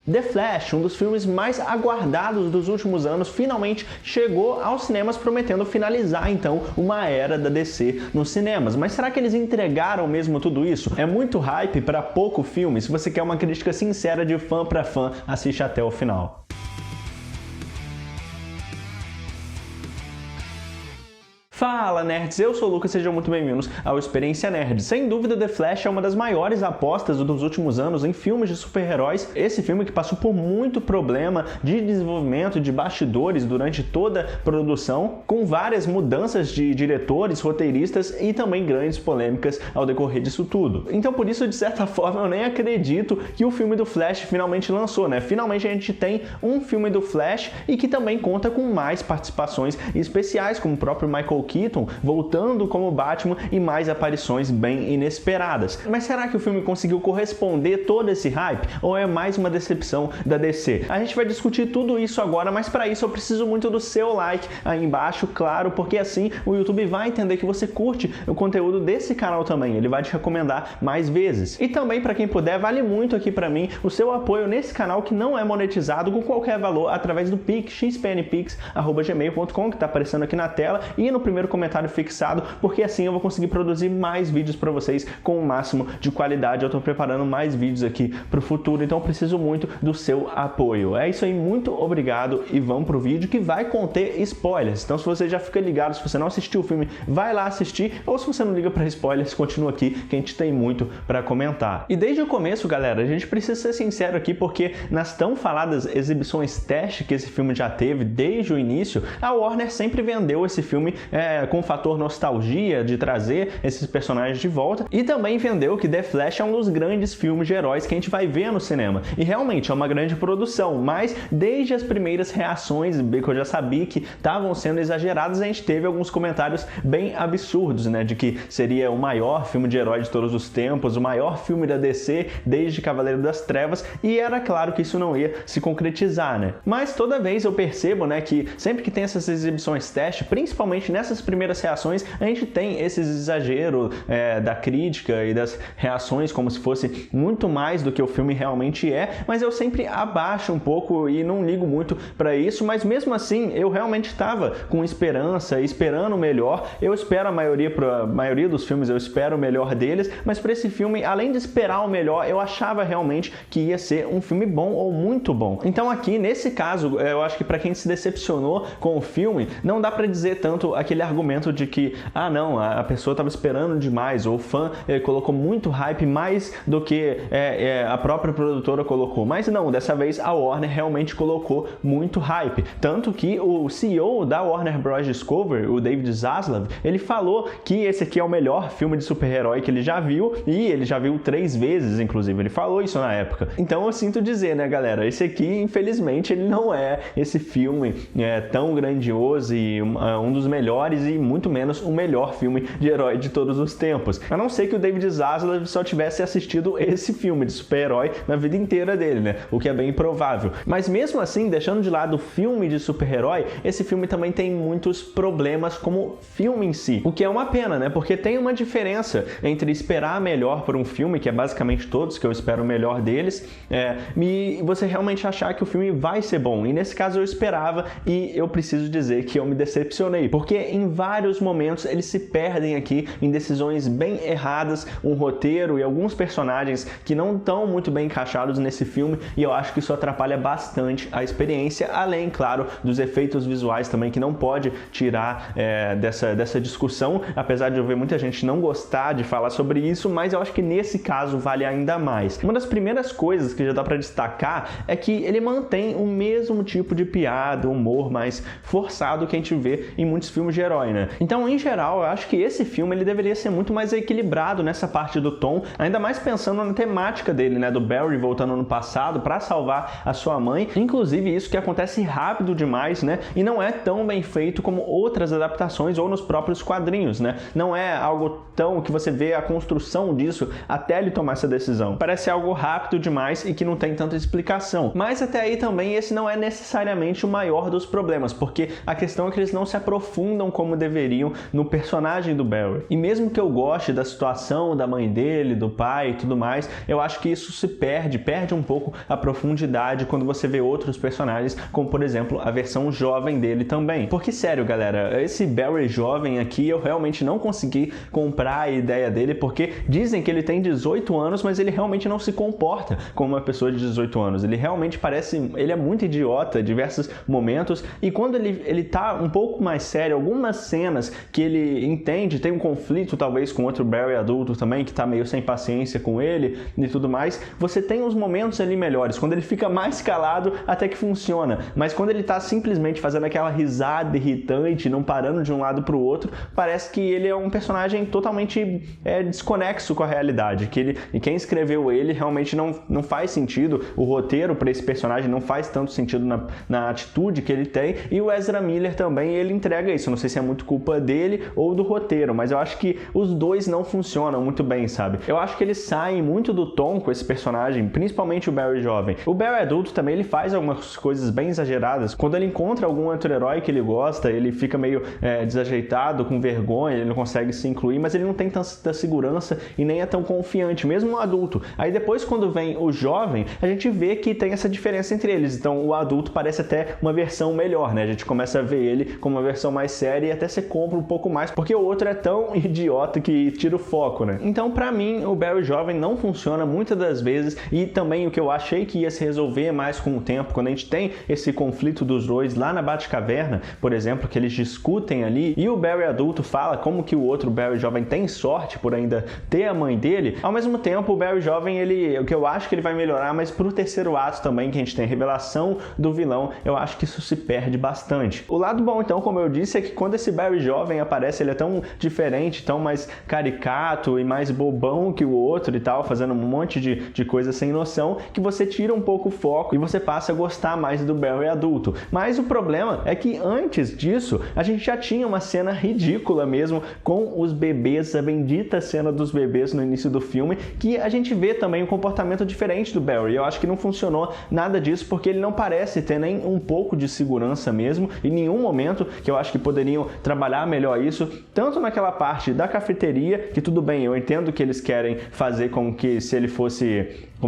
The Flash, um dos filmes mais aguardados dos últimos anos, finalmente chegou aos cinemas, prometendo finalizar então uma era da DC nos cinemas. Mas será que eles entregaram mesmo tudo isso? É muito hype para pouco filme. Se você quer uma crítica sincera de fã para fã, assiste até o final. Fala nerds, eu sou o Lucas, sejam muito bem-vindos ao Experiência Nerd. Sem dúvida, The Flash é uma das maiores apostas dos últimos anos em filmes de super-heróis. Esse filme que passou por muito problema de desenvolvimento de bastidores durante toda a produção, com várias mudanças de diretores, roteiristas e também grandes polêmicas ao decorrer disso tudo. Então por isso, de certa forma, eu nem acredito que o filme do Flash finalmente lançou, né? Finalmente a gente tem um filme do Flash e que também conta com mais participações especiais, como o próprio Michael Keaton voltando como Batman e mais aparições bem inesperadas. Mas será que o filme conseguiu corresponder todo esse hype? Ou é mais uma decepção da DC? A gente vai discutir tudo isso agora, mas para isso eu preciso muito do seu like aí embaixo, claro, porque assim o YouTube vai entender que você curte o conteúdo desse canal também. Ele vai te recomendar mais vezes. E também, para quem puder, vale muito aqui para mim o seu apoio nesse canal que não é monetizado com qualquer valor através do Pix, xpnpix@gmail.com, que está aparecendo aqui na tela e no primeiro comentário fixado, porque assim eu vou conseguir produzir mais vídeos para vocês com o máximo de qualidade. Eu estou preparando mais vídeos aqui para o futuro, então eu preciso muito do seu apoio. É isso aí, muito obrigado e vamos pro vídeo que vai conter spoilers. Então se você já fica ligado, se você não assistiu o filme, vai lá assistir, ou se você não liga para spoilers, continua aqui que a gente tem muito para comentar. E desde o começo, galera, a gente precisa ser sincero aqui, porque nas tão faladas exibições teste que esse filme já teve desde o início, a Warner sempre vendeu esse filme com o fator nostalgia de trazer esses personagens de volta, e também vendeu que The Flash é um dos grandes filmes de heróis que a gente vai ver no cinema. E realmente é uma grande produção, mas desde as primeiras reações, que eu já sabia que estavam sendo exageradas, a gente teve alguns comentários bem absurdos, né, de que seria o maior filme de herói de todos os tempos, o maior filme da DC desde Cavaleiro das Trevas, e era claro que isso não ia se concretizar, né? Mas toda vez eu percebo, né, que sempre que tem essas exibições teste, principalmente nessas primeiras reações, a gente tem esses exageros da crítica e das reações como se fosse muito mais do que o filme realmente é, mas eu sempre abaixo um pouco e não ligo muito para isso. Mas mesmo assim eu realmente estava com esperança, esperando o melhor. Eu espero a maioria dos filmes, eu espero o melhor deles, mas para esse filme, além de esperar o melhor, eu achava realmente que ia ser um filme bom ou muito bom. Então aqui, nesse caso, eu acho que para quem se decepcionou com o filme, não dá para dizer tanto aquele argumento de que, ah não, a pessoa estava esperando demais, ou o fã colocou muito hype, mais do que a própria produtora colocou. Mas não, dessa vez a Warner realmente colocou muito hype. Tanto que o CEO da Warner Bros. Discovery, o David Zaslav, ele falou que esse aqui é o melhor filme de super-herói que ele já viu, e ele já viu 3 vezes, inclusive. Ele falou isso na época. Então eu sinto dizer, né, galera, esse aqui, infelizmente, ele não é esse filme tão grandioso e um dos melhores, e muito menos o melhor filme de herói de todos os tempos. A não ser que o David Zaslav só tivesse assistido esse filme de super-herói na vida inteira dele, né? O que é bem improvável. Mas mesmo assim, deixando de lado o filme de super-herói, esse filme também tem muitos problemas como filme em si. O que é uma pena, né? Porque tem uma diferença entre esperar melhor por um filme, que é basicamente todos, que eu espero o melhor deles, e você realmente achar que o filme vai ser bom. E nesse caso eu esperava, e eu preciso dizer que eu me decepcionei, porque em vários momentos eles se perdem aqui em decisões bem erradas, um roteiro e alguns personagens que não estão muito bem encaixados nesse filme, e eu acho que isso atrapalha bastante a experiência, além, claro, dos efeitos visuais também, que não pode tirar dessa discussão, apesar de eu ver muita gente não gostar de falar sobre isso, mas eu acho que nesse caso vale ainda mais. Uma das primeiras coisas que já dá para destacar é que ele mantém o mesmo tipo de piada, humor mais forçado que a gente vê em muitos filmes de herói, né? Então, em geral, eu acho que esse filme ele deveria ser muito mais equilibrado nessa parte do tom, ainda mais pensando na temática dele, né? Do Barry voltando no passado para salvar a sua mãe. Inclusive, isso que acontece rápido demais, né? E não é tão bem feito como outras adaptações ou nos próprios quadrinhos, né? Não é algo tão que você vê a construção disso até ele tomar essa decisão. Parece algo rápido demais e que não tem tanta explicação. Mas até aí também esse não é necessariamente o maior dos problemas, porque a questão é que eles não se aprofundam como deveriam no personagem do Barry. E mesmo que eu goste da situação da mãe dele, do pai e tudo mais, eu acho que isso se perde um pouco a profundidade quando você vê outros personagens, como por exemplo a versão jovem dele também. Porque sério, galera, esse Barry jovem aqui eu realmente não consegui comprar a ideia dele, porque dizem que ele tem 18 anos, mas ele realmente não se comporta como uma pessoa de 18 anos. Ele realmente ele é muito idiota em diversos momentos, e quando ele tá um pouco mais sério, algumas cenas que ele entende, tem um conflito talvez com outro Barry adulto também, que tá meio sem paciência com ele e tudo mais, você tem uns momentos ali melhores, quando ele fica mais calado até que funciona, mas quando ele tá simplesmente fazendo aquela risada irritante, não parando de um lado pro outro, parece que ele é um personagem totalmente desconexo com a realidade, e quem escreveu ele realmente não faz sentido, o roteiro para esse personagem não faz tanto sentido na atitude que ele tem, e o Ezra Miller também, ele entrega isso, não sei se é muito culpa dele ou do roteiro, mas eu acho que os dois não funcionam muito bem, sabe? Eu acho que eles saem muito do tom com esse personagem, principalmente o Barry jovem. O Barry adulto também, ele faz algumas coisas bem exageradas, quando ele encontra algum outro herói que ele gosta, ele fica meio desajeitado, com vergonha, ele não consegue se incluir, mas ele não tem tanta segurança e nem é tão confiante, mesmo o adulto. Aí depois, quando vem o jovem, a gente vê que tem essa diferença entre eles, então o adulto parece até uma versão melhor, né? A gente começa a ver ele como uma versão mais séria e até você compra um pouco mais, porque o outro é tão idiota que tira o foco, né? Então, pra mim, o Barry jovem não funciona muitas das vezes, e também o que eu achei que ia se resolver mais com o tempo, quando a gente tem esse conflito dos dois lá na Batcaverna, por exemplo, que eles discutem ali, e o Barry adulto fala como que o outro Barry jovem tem sorte por ainda ter a mãe dele, ao mesmo tempo o Barry jovem, o que eu acho que ele vai melhorar, mas pro terceiro ato também, que a gente tem a revelação do vilão, eu acho que isso se perde bastante. O lado bom, então, como eu disse, é que quando esse Barry jovem aparece, ele é tão diferente, tão mais caricato e mais bobão que o outro e tal, fazendo um monte de coisa sem noção, que você tira um pouco o foco e você passa a gostar mais do Barry adulto. Mas o problema é que antes disso, a gente já tinha uma cena ridícula mesmo com os bebês, a bendita cena dos bebês no início do filme, que a gente vê também um comportamento diferente do Barry. Eu acho que não funcionou nada disso, porque ele não parece ter nem um pouco de segurança mesmo, em nenhum momento, que eu acho que poderiam trabalhar melhor isso, tanto naquela parte da cafeteria, que tudo bem, eu entendo que eles querem fazer como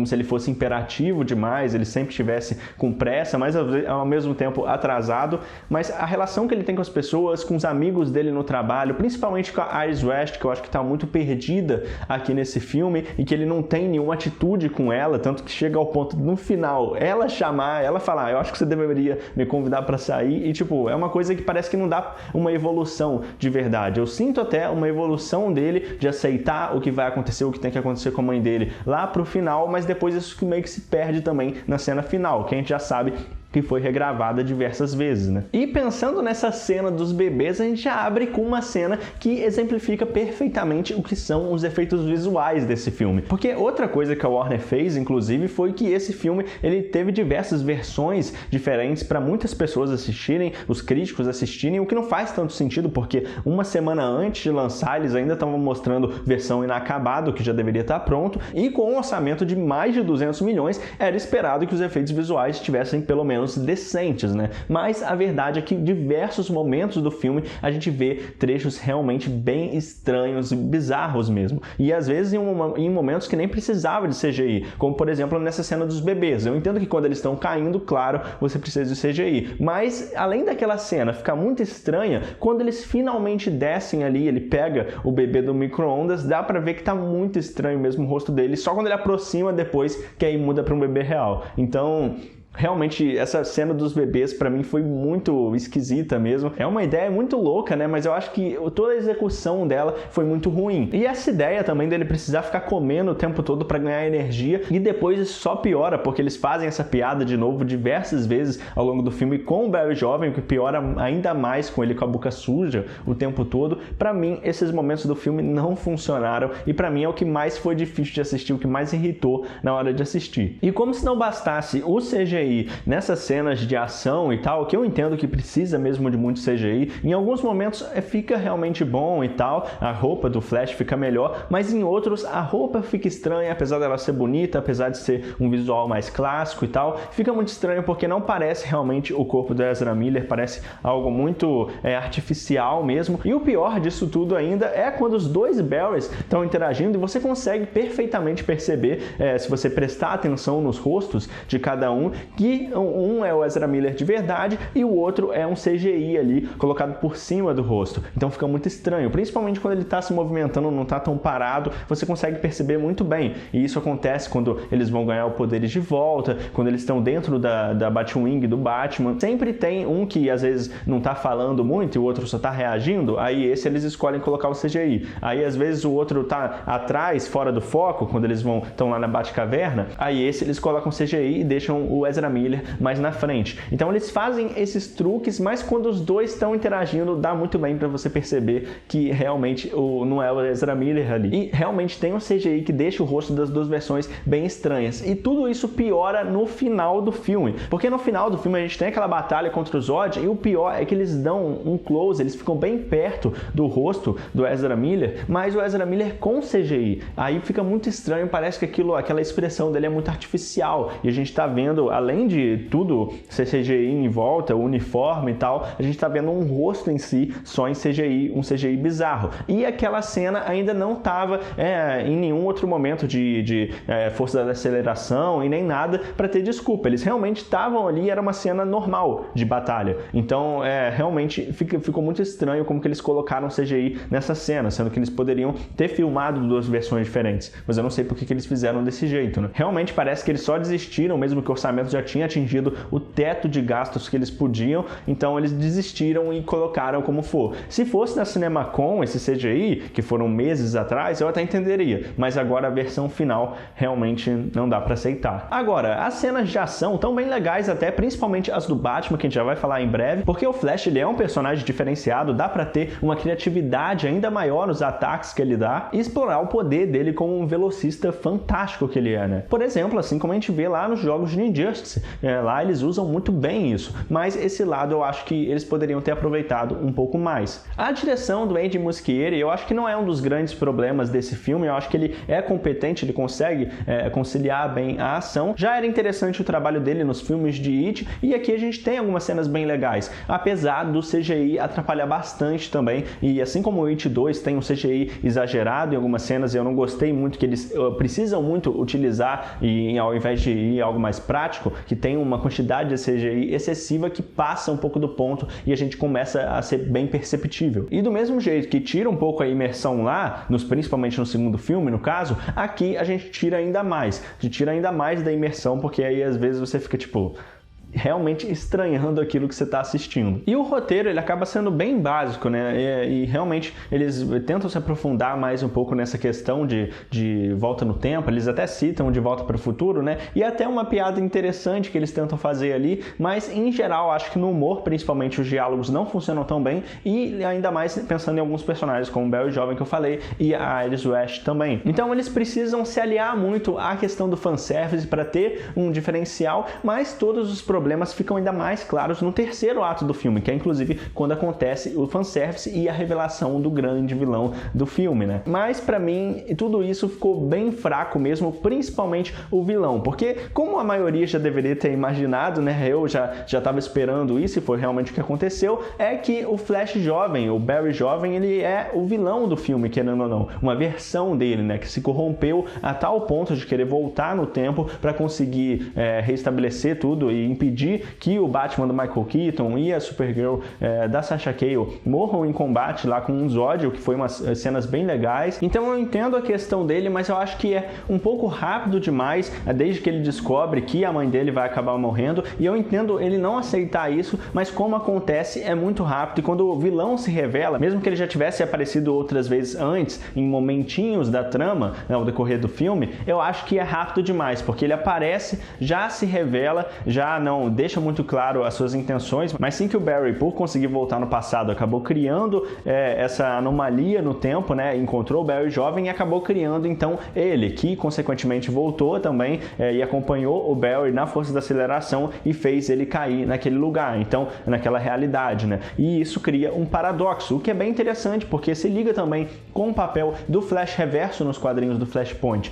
se ele fosse imperativo demais, ele sempre estivesse com pressa, mas ao mesmo tempo atrasado, mas a relação que ele tem com as pessoas, com os amigos dele no trabalho, principalmente com a Iris West, que eu acho que está muito perdida aqui nesse filme, e que ele não tem nenhuma atitude com ela, tanto que chega ao ponto, no final, ela falar, eu acho que você deveria me convidar para sair, e tipo, é uma coisa que parece que não dá uma evolução de verdade. Eu sinto até uma evolução dele, de aceitar o que vai acontecer, o que tem que acontecer com a mãe dele lá pro final, mas depois isso meio que se perde também na cena final, que a gente já sabe que foi regravada diversas vezes, né? E pensando nessa cena dos bebês, a gente já abre com uma cena que exemplifica perfeitamente o que são os efeitos visuais desse filme. Porque outra coisa que a Warner fez, inclusive, foi que esse filme, ele teve diversas versões diferentes para muitas pessoas assistirem, os críticos assistirem, o que não faz tanto sentido, porque uma semana antes de lançar, eles ainda estavam mostrando versão inacabada, que já deveria estar pronto, e com um orçamento de mais de 200 milhões, era esperado que os efeitos visuais estivessem pelo menos decentes, né? Mas a verdade é que em diversos momentos do filme a gente vê trechos realmente bem estranhos e bizarros mesmo. E às vezes em momentos que nem precisava de CGI, como por exemplo nessa cena dos bebês. Eu entendo que quando eles estão caindo, claro, você precisa de CGI. Mas além daquela cena ficar muito estranha, quando eles finalmente descem ali, ele pega o bebê do micro-ondas, dá pra ver que tá muito estranho mesmo o rosto dele, só quando ele aproxima depois que aí muda pra um bebê real. Então, realmente, essa cena dos bebês pra mim foi muito esquisita mesmo. É uma ideia muito louca, né? Mas eu acho que toda a execução dela foi muito ruim. E essa ideia também dele precisar ficar comendo o tempo todo pra ganhar energia, e depois isso só piora, porque eles fazem essa piada de novo diversas vezes ao longo do filme com o Barry jovem, o que piora ainda mais com ele com a boca suja o tempo todo. Pra mim, esses momentos do filme não funcionaram, e pra mim é o que mais foi difícil de assistir, o que mais irritou na hora de assistir. E como se não bastasse o CGI CGI nessas cenas de ação e tal, que eu entendo que precisa mesmo de muito CGI, em alguns momentos fica realmente bom e tal, a roupa do Flash fica melhor, mas em outros a roupa fica estranha, apesar dela ser bonita, apesar de ser um visual mais clássico e tal, fica muito estranho porque não parece realmente o corpo do Ezra Miller, parece algo muito artificial mesmo. E o pior disso tudo ainda é quando os dois Barrys estão interagindo e você consegue perfeitamente perceber, se você prestar atenção nos rostos de cada um, que um é o Ezra Miller de verdade e o outro é um CGI ali colocado por cima do rosto. Então fica muito estranho, principalmente quando ele está se movimentando, não está tão parado, você consegue perceber muito bem. E isso acontece quando eles vão ganhar os poderes de volta, quando eles estão dentro da Batwing do Batman. Sempre tem um que às vezes não está falando muito e o outro só está reagindo, aí esse eles escolhem colocar o CGI. Aí às vezes o outro está atrás, fora do foco, quando eles estão lá na Batcaverna, aí esse eles colocam CGI e deixam o Ezra Miller mais na frente. Então eles fazem esses truques, mas quando os dois estão interagindo, dá muito bem para você perceber que realmente não é o Ezra Miller ali. E realmente tem um CGI que deixa o rosto das duas versões bem estranhas. E tudo isso piora no final do filme, porque no final do filme a gente tem aquela batalha contra o Zod e o pior é que eles dão um close, eles ficam bem perto do rosto do Ezra Miller, mas o Ezra Miller com CGI. Aí fica muito estranho, parece que aquela expressão dele é muito artificial e a gente tá vendo, além de tudo ser CGI em volta, o uniforme e tal, a gente tá vendo um rosto em si só em CGI, um CGI bizarro. E aquela cena ainda não tava em nenhum outro momento de força da aceleração e nem nada para ter desculpa. Eles realmente estavam ali, era uma cena normal de batalha. Então, realmente ficou muito estranho como que eles colocaram CGI nessa cena, sendo que eles poderiam ter filmado duas versões diferentes. Mas eu não sei por que eles fizeram desse jeito, né? Realmente parece que eles só desistiram, mesmo que o orçamento já tinha atingido o teto de gastos que eles podiam, então eles desistiram e colocaram como for. Se fosse na CinemaCon, esse CGI, que foram meses atrás, eu até entenderia, mas agora a versão final realmente não dá para aceitar. Agora, as cenas de ação estão bem legais até, principalmente as do Batman, que a gente já vai falar em breve, porque o Flash ele é um personagem diferenciado, dá para ter uma criatividade ainda maior nos ataques que ele dá e explorar o poder dele como um velocista fantástico que ele é, né? Por exemplo, assim como a gente vê lá nos jogos de Injustice, lá eles usam muito bem isso, mas esse lado eu acho que eles poderiam ter aproveitado um pouco mais. A direção do Andy Muschietti, eu acho que não é um dos grandes problemas desse filme, eu acho que ele é competente, ele consegue conciliar bem a ação. Já era interessante o trabalho dele nos filmes de It, e aqui a gente tem algumas cenas bem legais, apesar do CGI atrapalhar bastante também, e assim como o It 2 tem um CGI exagerado em algumas cenas, eu não gostei muito que eles precisam muito utilizar, e ao invés de ir algo mais prático, que tem uma quantidade de CGI excessiva que passa um pouco do ponto e a gente começa a ser bem perceptível. E do mesmo jeito que tira um pouco a imersão lá, principalmente no segundo filme, no caso, aqui a gente tira ainda mais. A gente tira ainda mais da imersão, porque aí às vezes você fica tipo realmente estranhando aquilo que você está assistindo. E o roteiro ele acaba sendo bem básico, né? E realmente eles tentam se aprofundar mais um pouco nessa questão de volta no tempo, eles até citam De Volta para o Futuro, né? E até uma piada interessante que eles tentam fazer ali, mas em geral acho que no humor, principalmente, os diálogos não funcionam tão bem, e ainda mais pensando em alguns personagens como o Barry Jovem que eu falei e a Iris West também. Então eles precisam se aliar muito à questão do fanservice para ter um diferencial, mas todos os problemas ficam ainda mais claros no terceiro ato do filme, que é inclusive quando acontece o fanservice e a revelação do grande vilão do filme, né? Mas pra mim tudo isso ficou bem fraco mesmo, principalmente o vilão, porque como a maioria já deveria ter imaginado, né? Eu já estava esperando isso e foi realmente o que aconteceu, é que o Flash jovem, o Barry jovem, ele é o vilão do filme, querendo ou não, uma versão dele, né? Que se corrompeu a tal ponto de querer voltar no tempo para conseguir restabelecer tudo e impedir que o Batman do Michael Keaton e a Supergirl da Sasha Calle morram em combate lá com um Zod, que foi umas cenas bem legais. Então eu entendo a questão dele, mas eu acho que é um pouco rápido demais, desde que ele descobre que a mãe dele vai acabar morrendo, e eu entendo ele não aceitar isso, mas como acontece é muito rápido, e quando o vilão se revela, mesmo que ele já tivesse aparecido outras vezes antes, em momentinhos da trama, ao decorrer do filme, eu acho que é rápido demais, porque ele aparece, já se revela, já não não deixa muito claro as suas intenções, mas sim que o Barry, por conseguir voltar no passado, acabou criando essa anomalia no tempo, né? Encontrou o Barry jovem e acabou criando então ele, que consequentemente voltou também e acompanhou o Barry na força da aceleração e fez ele cair naquele lugar, então naquela realidade, né? E isso cria um paradoxo, o que é bem interessante, porque se liga também com o papel do Flash Reverso nos quadrinhos do Flashpoint.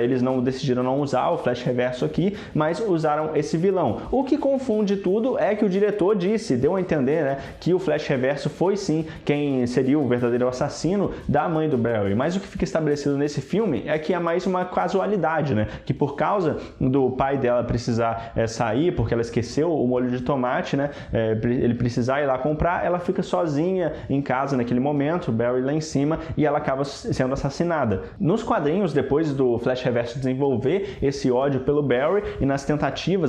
Eles decidiram não usar o Flash Reverso aqui, mas usaram esse vilão. O que confunde tudo é que o diretor deu a entender, né, que o Flash Reverso foi sim quem seria o verdadeiro assassino da mãe do Barry. Mas o que fica estabelecido nesse filme é que é mais uma casualidade, né? Que por causa do pai dela precisar sair, porque ela esqueceu o molho de tomate, né? Ele precisar ir lá comprar, ela fica sozinha em casa naquele momento, o Barry lá em cima, e ela acaba sendo assassinada. Nos quadrinhos, depois do Flash Reverso desenvolver esse ódio pelo Barry e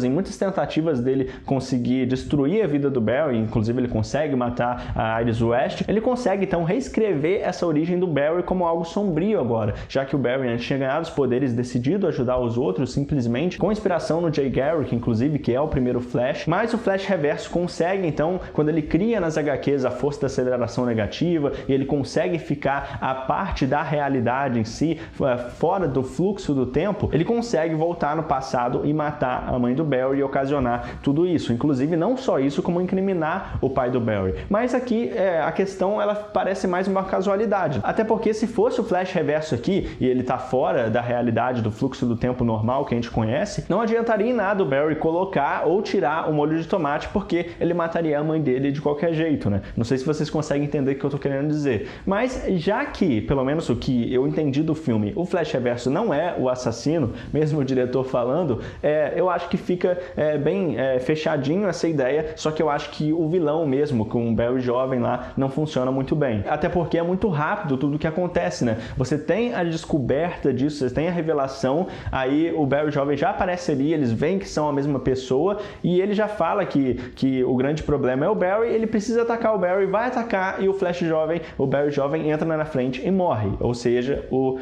em muitas tentativas dele conseguir destruir a vida do Barry, inclusive ele consegue matar a Iris West, ele consegue então reescrever essa origem do Barry como algo sombrio agora, já que o Barry antes tinha ganhado os poderes, decidido ajudar os outros simplesmente, com inspiração no Jay Garrick, inclusive, que é o primeiro Flash, mas o Flash Reverso consegue então, quando ele cria nas HQs a força da aceleração negativa, e ele consegue ficar a parte da realidade em si, fora do fluxo do tempo, ele consegue voltar no passado e matar a mãe do Barry e ocasionar tudo isso. Inclusive, não só isso, como incriminar o pai do Barry. Mas aqui, a questão, ela parece mais uma casualidade. Até porque se fosse o Flash Reverso aqui, e ele tá fora da realidade, do fluxo do tempo normal que a gente conhece, não adiantaria em nada o Barry colocar ou tirar o molho de tomate, porque ele mataria a mãe dele de qualquer jeito, né? Não sei se vocês conseguem entender o que eu tô querendo dizer. Mas já que, pelo menos o que eu entendi do filme, o Flash Reverso não é o assassino, mesmo o diretor falando, eu acho que fica bem fechadinho essa ideia, só que eu acho que o vilão mesmo, com o Barry jovem lá, não funciona muito bem. Até porque é muito rápido tudo o que acontece, né? Você tem a descoberta disso, você tem a revelação, aí o Barry jovem já aparece ali, eles veem que são a mesma pessoa, e ele já fala que o grande problema é o Barry, ele precisa atacar o Barry, vai atacar, e o Barry jovem entra na frente e morre. Ou seja, o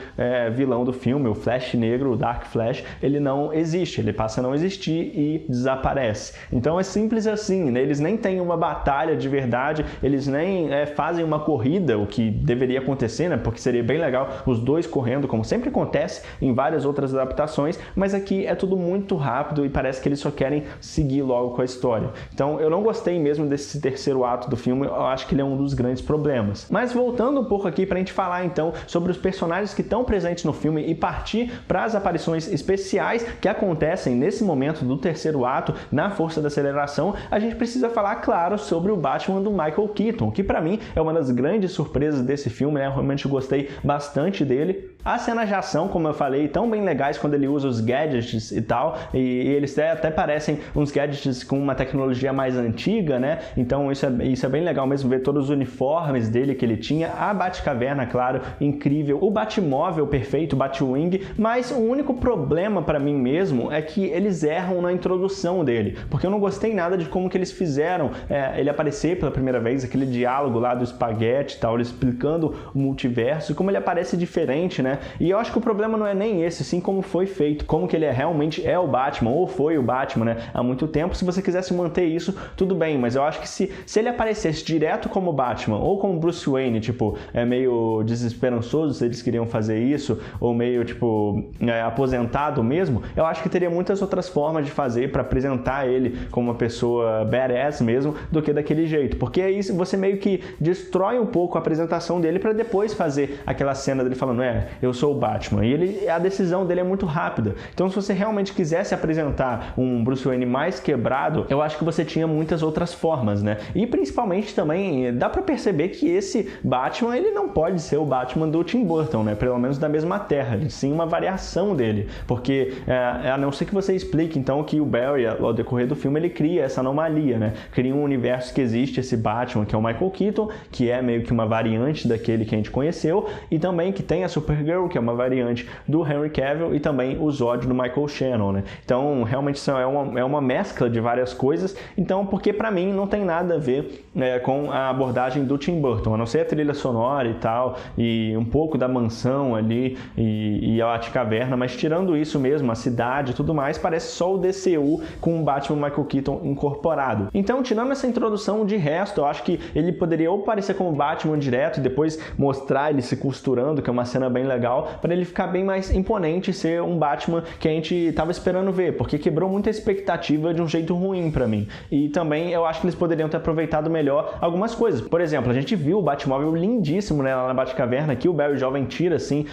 vilão do filme, o Flash negro, o Dark Flash, ele não existe, ele passa a não existir e desaparece. Então é simples assim, né? Eles nem têm uma batalha de verdade, eles nem fazem uma corrida, o que deveria acontecer, né? Porque seria bem legal os dois correndo, como sempre acontece em várias outras adaptações, mas aqui é tudo muito rápido e parece que eles só querem seguir logo com a história. Então eu não gostei mesmo desse terceiro ato do filme, eu acho que ele é um dos grandes problemas. Mas voltando um pouco aqui pra gente falar então sobre os personagens que estão presentes no filme e partir para as aparições especiais que acontecem nesse momento do terceiro ato, na força da aceleração, a gente precisa falar, claro, sobre o Batman do Michael Keaton, que pra mim é uma das grandes surpresas desse filme, né? Eu realmente gostei bastante dele. As cenas de ação, como eu falei, tão bem legais quando ele usa os gadgets e tal, e eles até parecem uns gadgets com uma tecnologia mais antiga, né? Então isso é bem legal mesmo, ver todos os uniformes dele que ele tinha, a Batcaverna, claro, incrível, o Batmóvel perfeito, o Batwing, mas o único problema pra mim mesmo é que eles erram na introdução dele, porque eu não gostei nada de como que eles fizeram ele aparecer pela primeira vez, aquele diálogo lá do espaguete e tal, ele explicando o multiverso, como ele aparece diferente, né? E eu acho que o problema não é nem esse, sim como foi feito, como que ele realmente é o Batman, ou foi o Batman, né? Há muito tempo. Se você quisesse manter isso, tudo bem, mas eu acho que se ele aparecesse direto como Batman, ou como Bruce Wayne, tipo, meio desesperançoso se eles queriam fazer isso, ou meio, tipo, aposentado mesmo, eu acho que teria muitas outras formas de fazer para apresentar ele como uma pessoa badass mesmo, do que daquele jeito, porque aí você meio que destrói um pouco a apresentação dele para depois fazer aquela cena dele falando, eu sou o Batman, e a decisão dele é muito rápida. Então se você realmente quisesse apresentar um Bruce Wayne mais quebrado, eu acho que você tinha muitas outras formas, né? E principalmente também, dá pra perceber que esse Batman, ele não pode ser o Batman do Tim Burton, né? Pelo menos da mesma terra, sim uma variação dele, porque a não ser que você explique então que o Barry, ao decorrer do filme, ele cria essa anomalia, né? Cria um universo que existe esse Batman, que é o Michael Keaton, que é meio que uma variante daquele que a gente conheceu, e também que tem a Supergirl, Supergirl, que é uma variante do Henry Cavill, e também o Zod do Michael Shannon, né? Então, realmente isso é uma mescla de várias coisas, então, porque pra mim não tem nada a ver com a abordagem do Tim Burton, a não ser a trilha sonora e tal, e um pouco da mansão ali e a Batcaverna, mas tirando isso mesmo, a cidade e tudo mais, parece só o DCU com o Batman Michael Keaton incorporado. Então, tirando essa introdução, de resto, eu acho que ele poderia ou parecer como Batman direto e depois mostrar ele se costurando, que é uma cena bem legal, para ele ficar bem mais imponente e ser um Batman que a gente tava esperando ver, porque quebrou muita expectativa de um jeito ruim pra mim. E também eu acho que eles poderiam ter aproveitado melhor algumas coisas. Por exemplo, a gente viu o Batmóvel lindíssimo, né, lá na Batcaverna, que o Barry jovem tira assim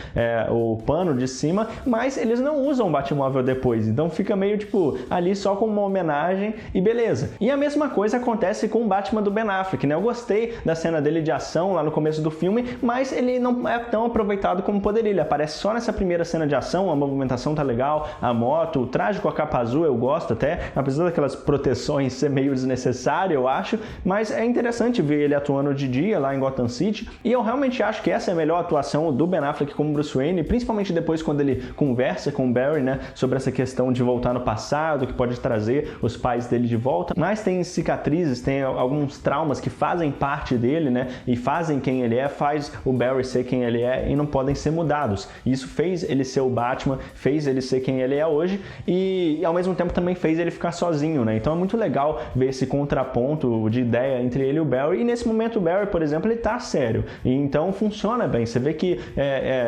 o pano de cima, mas eles não usam o Batmóvel depois, então fica meio tipo ali só como uma homenagem e beleza. E a mesma coisa acontece com o Batman do Ben Affleck, né? Eu gostei da cena dele de ação lá no começo do filme, mas ele não é tão aproveitado como poderia. Ele aparece só nessa primeira cena de ação, a movimentação tá legal, a moto, o traje com a capa azul eu gosto até, apesar daquelas proteções ser meio desnecessário, eu acho, mas é interessante ver ele atuando de dia lá em Gotham City, e eu realmente acho que essa é a melhor atuação do Ben Affleck como Bruce Wayne, principalmente depois quando ele conversa com o Barry, né, sobre essa questão de voltar no passado, que pode trazer os pais dele de volta, mas tem cicatrizes, tem alguns traumas que fazem parte dele, né, e fazem quem ele é, faz o Barry ser quem ele é e não podem ser mudados. Isso fez ele ser o Batman, fez ele ser quem ele é hoje e ao mesmo tempo também fez ele ficar sozinho, né? Então é muito legal ver esse contraponto de ideia entre ele e o Barry, e nesse momento o Barry, por exemplo, ele tá sério, e então funciona bem, você vê que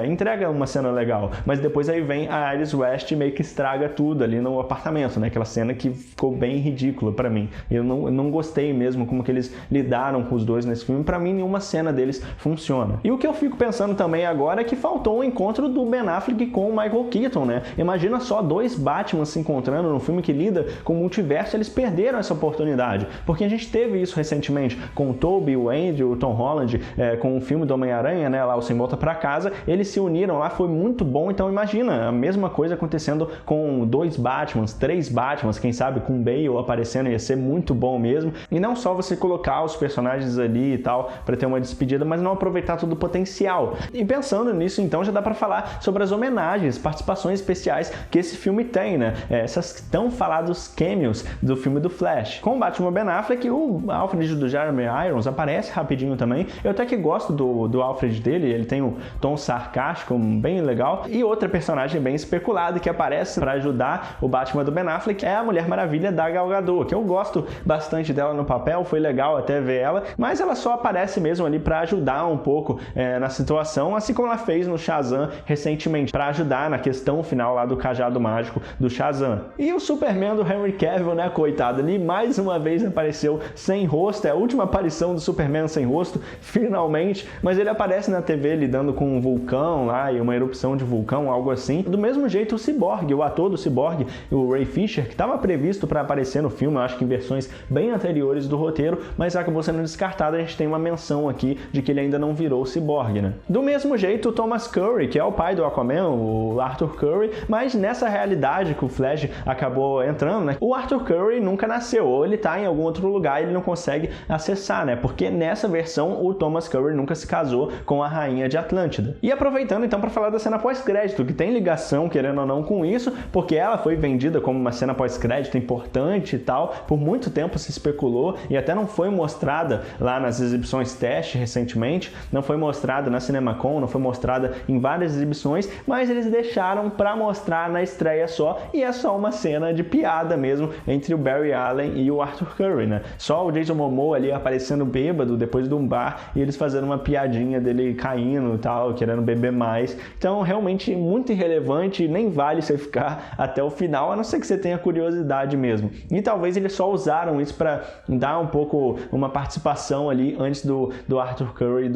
entrega uma cena legal, mas depois aí vem a Iris West e meio que estraga tudo ali no apartamento, né? Aquela cena que ficou bem ridícula pra mim. Eu não gostei mesmo como que eles lidaram com os dois nesse filme. Pra mim, nenhuma cena deles funciona. E o que eu fico pensando também agora é que faltou um encontro do Ben Affleck com o Michael Keaton, né? Imagina só dois Batman se encontrando num filme que lida com o multiverso, eles perderam essa oportunidade, porque a gente teve isso recentemente com o Tobey, o Andrew, o Tom Holland, com o filme do Homem-Aranha, né? Lá o Sem Volta Pra Casa, eles se uniram lá, foi muito bom. Então imagina a mesma coisa acontecendo com dois Batmans, três Batmans, quem sabe com Bale aparecendo, ia ser muito bom mesmo. E não só você colocar os personagens ali e tal para ter uma despedida, mas não aproveitar todo o potencial. E pensando nisso, então já dá para falar sobre as homenagens, participações especiais que esse filme tem, né? Essas tão falados cameos do filme do Flash. Com o Batman Ben Affleck, o Alfred do Jeremy Irons aparece rapidinho também. Eu até que gosto do Alfred dele, ele tem um tom sarcástico bem legal. E outra personagem bem especulada que aparece para ajudar o Batman do Ben Affleck é a Mulher Maravilha da Gal Gadot, que eu gosto bastante dela no papel, foi legal até ver ela, mas ela só aparece mesmo ali para ajudar um pouco na situação, assim como ela fez no Shazam recentemente, para ajudar na questão final lá do cajado mágico do Shazam. E o Superman do Henry Cavill, né, coitado, ali mais uma vez apareceu sem rosto, é a última aparição do Superman sem rosto, finalmente, mas ele aparece na TV lidando com um vulcão lá e uma erupção de vulcão, algo assim. Do mesmo jeito o Cyborg, o ator do Cyborg, o Ray Fisher, que estava previsto para aparecer no filme, eu acho que em versões bem anteriores do roteiro, mas acabou sendo descartado. A gente tem uma menção aqui de que ele ainda não virou o Cyborg, né? Do mesmo jeito o Thomas Curry, que é o pai do Aquaman, o Arthur Curry, mas nessa realidade que o Flash acabou entrando, né? O Arthur Curry nunca nasceu, ou ele tá em algum outro lugar e ele não consegue acessar, né? Porque nessa versão o Thomas Curry nunca se casou com a rainha de Atlântida. E aproveitando então para falar da cena pós-crédito, que tem ligação, querendo ou não, com isso, porque ela foi vendida como uma cena pós-crédito importante e tal, por muito tempo se especulou e até não foi mostrada lá nas exibições teste recentemente, não foi mostrada na CinemaCon, não foi mostrada em várias exibições, mas eles deixaram para mostrar na estreia só, e é só uma cena de piada mesmo entre o Barry Allen e o Arthur Curry, né? Só o Jason Momoa ali aparecendo bêbado depois de um bar e eles fazendo uma piadinha dele caindo e tal, querendo beber mais. Então, realmente muito irrelevante, nem vale você ficar até o final, a não ser que você tenha curiosidade mesmo. E talvez eles só usaram isso para dar um pouco uma participação ali antes do Arthur Curry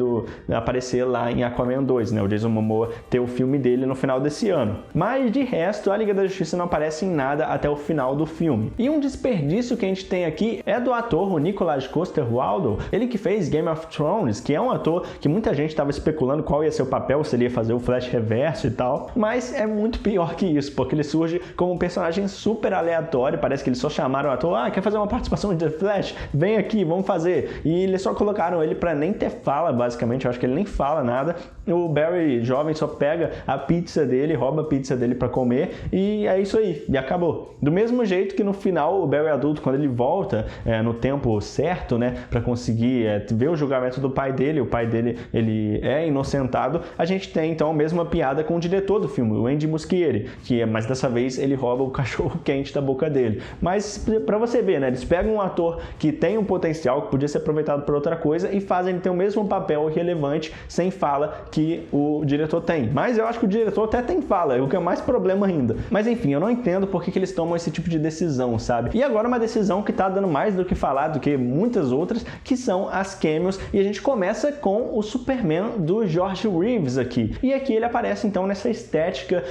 aparecer lá em Aquaman 2, né? O Jason Momoa ter o filme dele no final desse ano. Mas de resto, a Liga da Justiça não aparece em nada até o final do filme. E um desperdício que a gente tem aqui é do ator, o Nicholas Coster-Waldau, ele que fez Game of Thrones, que é um ator que muita gente estava especulando qual ia ser o papel, se ele ia fazer o Flash Reverso e tal, mas é muito pior que isso, porque ele surge como um personagem super aleatório, parece que eles só chamaram o ator, quer fazer uma participação de The Flash? Vem aqui, vamos fazer. E eles só colocaram ele pra nem ter fala, basicamente, eu acho que ele nem fala nada. O Barry Ele jovem só pega a pizza dele, rouba a pizza dele pra comer e é isso aí, e acabou. Do mesmo jeito que no final o Barry adulto, quando ele volta no tempo certo, né, pra conseguir ver o julgamento do pai dele, o pai dele ele é inocentado, a gente tem então a mesma piada com o diretor do filme, o Andy Muschietti, mas dessa vez ele rouba o cachorro quente da boca dele. Mas pra você ver, né, eles pegam um ator que tem um potencial, que podia ser aproveitado por outra coisa, e fazem ele ter o mesmo papel relevante, sem fala, que o diretor tem. Mas eu acho que o diretor até tem fala, o que é mais problema ainda. Mas enfim, eu não entendo por que eles tomam esse tipo de decisão, sabe? E agora uma decisão que tá dando mais do que falar do que muitas outras, que são as cameos, e a gente começa com o Superman do George Reeves aqui. E aqui ele aparece então nessa estética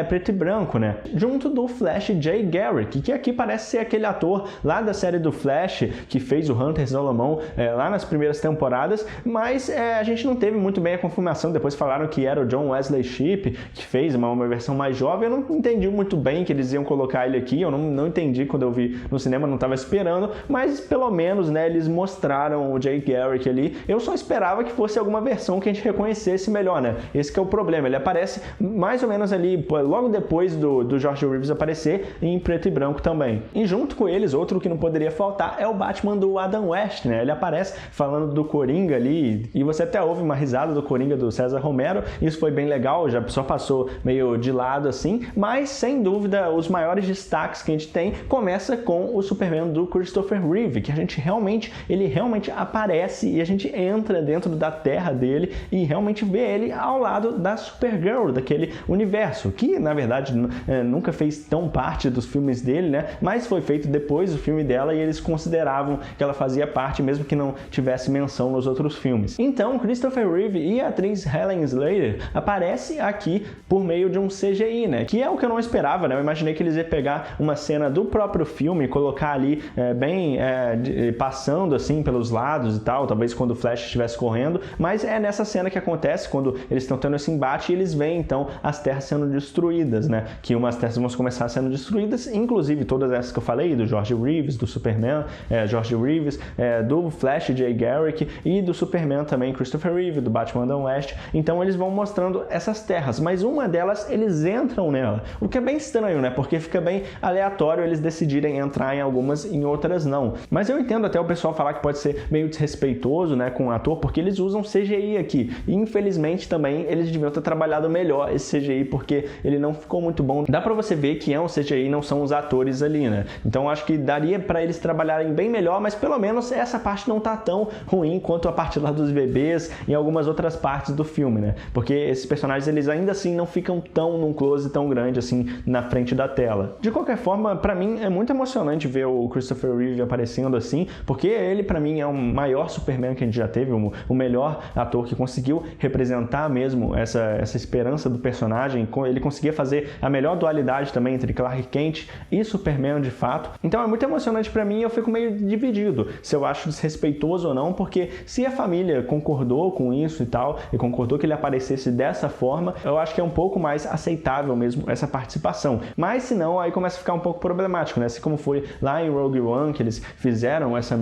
preto e branco, né? Junto do Flash Jay Garrick, que aqui parece ser aquele ator lá da série do Flash, que fez o Hunter Solomon lá nas primeiras temporadas, mas a gente não teve muito bem a confirmação. Depois falaram que era o John Wesley Shipp, que fez uma versão mais jovem. Eu não entendi muito bem que eles iam colocar ele aqui, eu não entendi quando eu vi no cinema, não estava esperando, mas pelo menos, né, eles mostraram o Jay Garrick ali. Eu só esperava que fosse alguma versão que a gente reconhecesse melhor, né? Esse que é o problema, ele aparece mais ou menos ali, logo depois do George Reeves aparecer, em preto e branco também. E junto com eles, outro que não poderia faltar é o Batman do Adam West, né? Ele aparece falando do Coringa ali, e você até ouve uma risada do Coringa do César Romero, isso foi bem legal, já só passou meio de lado assim, mas sem dúvida os maiores destaques que a gente tem começa com o Superman do Christopher Reeve, que ele realmente aparece e a gente entra dentro da terra dele e realmente vê ele ao lado da Supergirl, daquele universo, que na verdade nunca fez tão parte dos filmes dele, né? Mas foi feito depois do filme dela e eles consideravam que ela fazia parte, mesmo que não tivesse menção nos outros filmes. Então, Christopher Reeve e a atriz Helen Slater aparece aqui por meio de um CGI, né? Que é o que eu não esperava, né? Eu imaginei que eles iam pegar uma cena do próprio filme e colocar ali passando assim pelos lados e tal, talvez quando o Flash estivesse correndo, mas é nessa cena que acontece, quando eles estão tendo esse embate e eles veem então as terras sendo destruídas, né? Que umas terras vão começar sendo destruídas, inclusive todas essas que eu falei, do George Reeves, do Superman, George Reeves, do Flash Jay Garrick e do Superman também, Christopher Reeve, do Batman Adam West. Então eles vão mostrando essas terras, mas uma delas eles entram nela, o que é bem estranho, né? Porque fica bem aleatório eles decidirem entrar em algumas e em outras não. Mas eu entendo até o pessoal falar que pode ser meio desrespeitoso, né, com o ator, porque eles usam CGI aqui. E infelizmente também eles deviam ter trabalhado melhor esse CGI, porque ele não ficou muito bom. Dá pra você ver que é um CGI, não são os atores ali, né? Então acho que daria pra eles trabalharem bem melhor, mas pelo menos essa parte não tá tão ruim quanto a parte lá dos bebês e algumas outras partes do filme, né? Porque esses personagens, eles ainda assim não ficam tão num close tão grande assim na frente da tela. De qualquer forma, pra mim é muito emocionante ver o Christopher Reeve aparecendo assim, porque ele pra mim é o maior Superman que a gente já teve, o melhor ator que conseguiu representar mesmo essa esperança do personagem. Ele conseguia fazer a melhor dualidade também entre Clark Kent e Superman de fato. Então é muito emocionante pra mim e eu fico meio dividido se eu acho desrespeitoso ou não, porque se a família concordou com isso e tal, e concordou que ele aparecesse dessa forma, eu acho que é um pouco mais aceitável mesmo essa participação. Mas se não, aí começa a ficar um pouco problemático, né? Assim como foi lá em Rogue One, que eles fizeram esse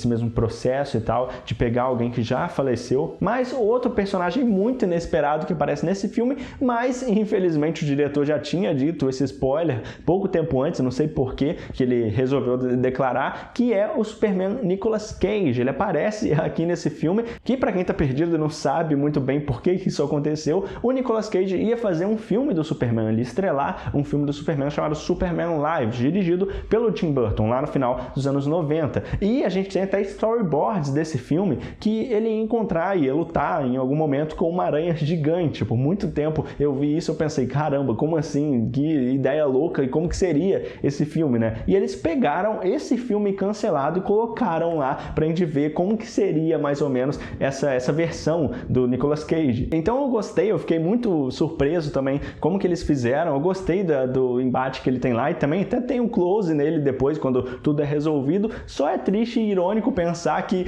mesmo processo e tal, de pegar alguém que já faleceu, mas outro personagem muito inesperado que aparece nesse filme, mas infelizmente o diretor já tinha dito esse spoiler pouco tempo antes, não sei por que ele resolveu declarar, que é o Superman Nicolas Cage. Ele aparece aqui nesse filme, que pra quem tá perdido e não sabe muito bem por que isso aconteceu, o Nicolas Cage ia fazer um filme do Superman, ele ia estrelar um filme do Superman chamado Superman Live, dirigido pelo Tim Burton, lá no final dos anos 90. E a gente tem até storyboards desse filme que ele ia encontrar e ia lutar em algum momento com uma aranha gigante. Por muito tempo eu vi isso, eu pensei, caramba, como assim? Que ideia louca, e como que seria esse filme, né? E eles pegaram esse filme cancelado e colocaram lá pra gente ver como que seria mais ou menos essa versão do Nicolas Cage. Então eu gostei, eu fiquei muito surpreso também como que eles fizeram, eu gostei do embate que ele tem lá, e também até tem um close nele depois, quando tudo é resolvido. Só é triste e irônico pensar que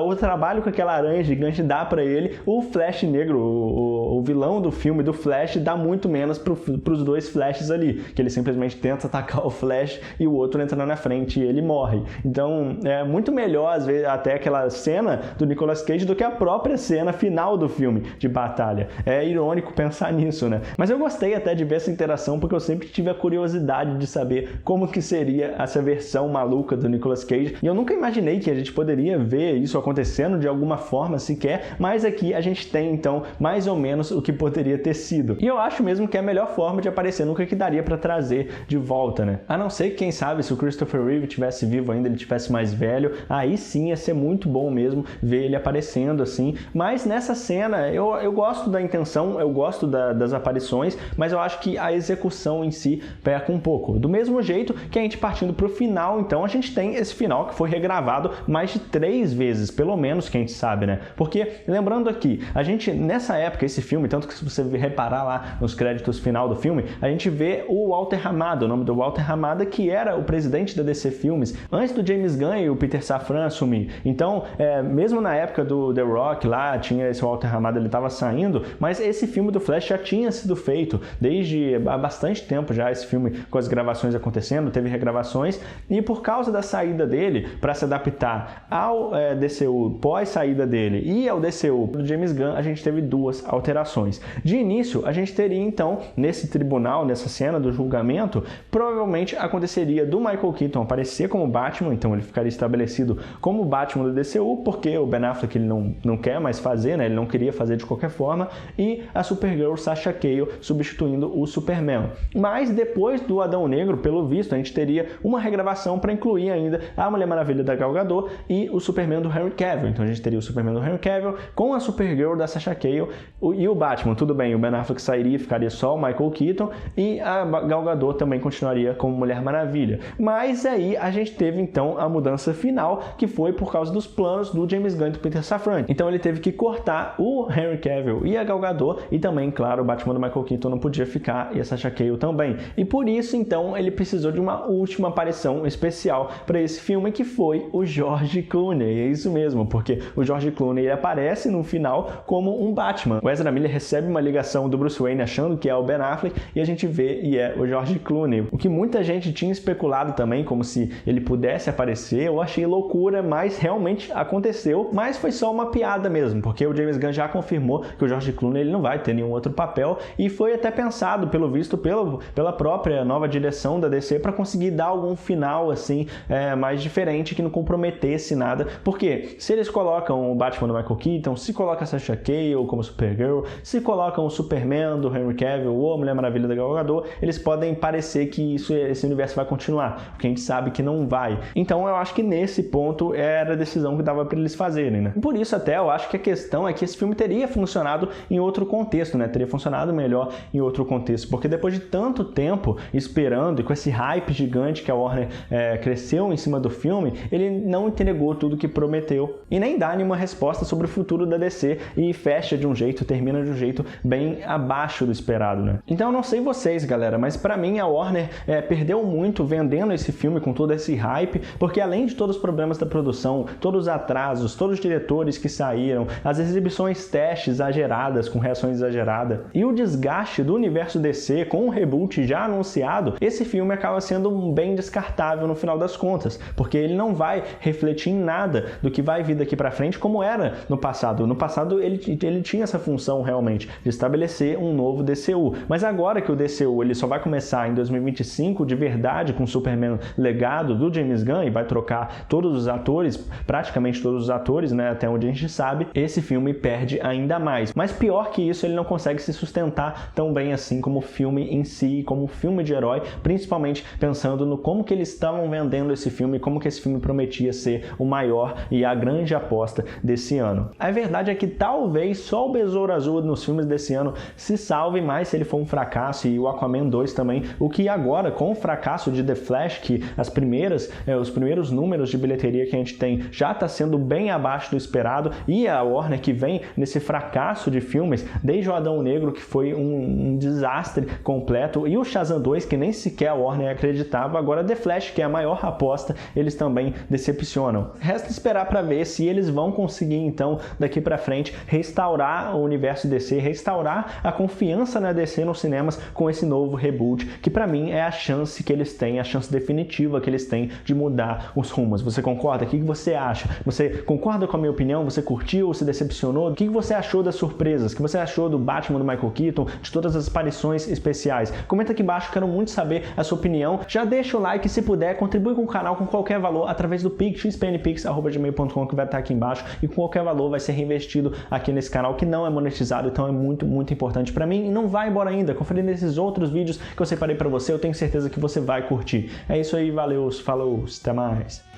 o trabalho com aquela aranha gigante dá pra ele, o Flash negro, o vilão do filme do Flash, dá muito menos pros dois Flashes ali, que ele simplesmente tenta atacar o Flash e o outro entra na frente e ele morre. Então é muito melhor às vezes até aquela cena do Nicolas Cage do que a própria cena final do filme de batalha batalha. É irônico pensar nisso, né? Mas eu gostei até de ver essa interação, porque eu sempre tive a curiosidade de saber como que seria essa versão maluca do Nicolas Cage, e eu nunca imaginei que a gente poderia ver isso acontecendo de alguma forma sequer, mas aqui a gente tem então mais ou menos o que poderia ter sido. E eu acho mesmo que é a melhor forma de aparecer, nunca que daria pra trazer de volta, né? A não ser que, quem sabe, se o Christopher Reeve tivesse vivo ainda, ele tivesse mais velho, aí sim ia ser muito bom mesmo ver ele aparecendo assim. Mas nessa cena, eu gosto da intenção, eu gosto das aparições, mas eu acho que a execução em si peca um pouco. Do mesmo jeito que a gente partindo pro final, então a gente tem esse final que foi regravado mais de 3 vezes, pelo menos que a gente sabe, né? Porque, lembrando aqui, a gente, nessa época, esse filme, tanto que se você reparar lá nos créditos final do filme, a gente vê o Walter Hamada, o nome do Walter Hamada, que era o presidente da DC Filmes, antes do James Gunn e o Peter Safran assumir. Então, mesmo na época do The Rock, lá tinha esse Walter Hamada, ele estava saindo, mas esse filme do Flash já tinha sido feito desde há bastante tempo já, esse filme com as gravações acontecendo, teve regravações, e por causa da saída dele, para se adaptar ao DCU pós-saída dele e ao DCU do James Gunn, a gente teve 2 alterações. De início, a gente teria então, nesse tribunal, nessa cena do julgamento, provavelmente aconteceria do Michael Keaton aparecer como Batman, então ele ficaria estabelecido como Batman do DCU, porque o Ben Affleck ele não quer mais fazer, né? Ele não queria fazer de qualquer forma, e a Supergirl Sasha Calle substituindo o Superman. Mas depois do Adão Negro, pelo visto, a gente teria uma regravação para incluir ainda a Mulher Maravilha da Gal Gadot e o Superman do Henry Cavill. Então a gente teria o Superman do Henry Cavill com a Supergirl da Sasha Calle e o Batman. Tudo bem, o Ben Affleck sairia, ficaria só o Michael Keaton, e a Gal Gadot também continuaria como Mulher Maravilha. Mas aí a gente teve então a mudança final, que foi por causa dos planos do James Gunn e do Peter Safran. Então ele teve que cortar o Henry Cavill e a Gal Gadot, e também, claro, o Batman do Michael Keaton não podia ficar, e a Sasha Calle também. E por isso, então, ele precisou de uma última aparição especial para esse filme, que foi o George Clooney. É isso mesmo, porque o George Clooney ele aparece no final como um Batman. O Ezra Miller recebe uma ligação do Bruce Wayne achando que é o Ben Affleck, e a gente vê e é o George Clooney. O que muita gente tinha especulado também, como se ele pudesse aparecer, eu achei loucura, mas realmente aconteceu. Mas foi só uma piada mesmo, porque o James Gunn já confirmou que o George Clooney ele não vai ter nenhum outro papel, e foi até pensado, pelo visto, pela própria nova direção da DC para conseguir dar algum final assim mais diferente, que não comprometesse nada. Porque se eles colocam o Batman do Michael Keaton, se coloca a Sasha Calle como Supergirl, se colocam o Superman do Henry Cavill ou a Mulher Maravilha da Gal Gadot, eles podem parecer que esse universo vai continuar, porque a gente sabe que não vai. Então eu acho que nesse ponto era a decisão que dava para eles fazerem, né? Por isso até eu acho que a questão é que esse filme teria funcionado em outro contexto, né? Teria funcionado melhor em outro contexto, porque depois de tanto tempo esperando e com esse hype gigante que a Warner cresceu em cima do filme, ele não entregou tudo que prometeu e nem dá nenhuma resposta sobre o futuro da DC, e fecha de um jeito, termina de um jeito bem abaixo do esperado, né? Então eu não sei vocês, galera, mas pra mim a Warner perdeu muito vendendo esse filme com todo esse hype, porque além de todos os problemas da produção, todos os atrasos, todos os diretores que saíram, as exibições testes exageradas, com reações exageradas, e o desgaste do universo DC com o reboot já anunciado, esse filme acaba sendo bem descartável no final das contas, porque ele não vai refletir em nada do que vai vir daqui pra frente, como era no passado. No passado ele tinha essa função realmente de estabelecer um novo DCU, mas agora que o DCU ele só vai começar em 2025 de verdade, com o Superman legado do James Gunn, e vai trocar todos os atores, praticamente todos os atores, né, até onde a gente sabe, esse filme perde ainda mais. Mas pior que isso, ele não consegue se sustentar tão bem assim como filme em si, como filme de herói, principalmente pensando no como que eles estavam vendendo esse filme, como que esse filme prometia ser o maior e a grande aposta desse ano. A verdade é que talvez só o Besouro Azul nos filmes desse ano se salve mais se ele for um fracasso, e o Aquaman 2 também, o que agora, com o fracasso de The Flash, que os primeiros números de bilheteria que a gente tem já está sendo bem abaixo do esperado, e a Warner que vem nesse fracasso de filmes, desde o Adão Negro, que foi um desastre completo, e o Shazam 2, que nem sequer a Warner acreditava, agora The Flash, que é a maior aposta, eles também decepcionam. Resta esperar para ver se eles vão conseguir, então, daqui para frente, restaurar o universo DC, restaurar a confiança na DC nos cinemas com esse novo reboot, que para mim é a chance que eles têm, a chance definitiva que eles têm de mudar os rumos. Você concorda? O que você acha? Você concorda com a minha opinião? Você curtiu? Se decepcionou? O que você achou da surpresa surpresas, o que você achou do Batman do Michael Keaton, de todas as aparições especiais. Comenta aqui embaixo, quero muito saber a sua opinião. Já deixa o like, se puder, contribui com o canal com qualquer valor através do Pix, xpnpix@gmail.com, que vai estar aqui embaixo, e com qualquer valor vai ser reinvestido aqui nesse canal que não é monetizado, então é muito, muito importante para mim. E não vai embora ainda, conferindo esses outros vídeos que eu separei para você, eu tenho certeza que você vai curtir. É isso aí, valeu, falou, até mais.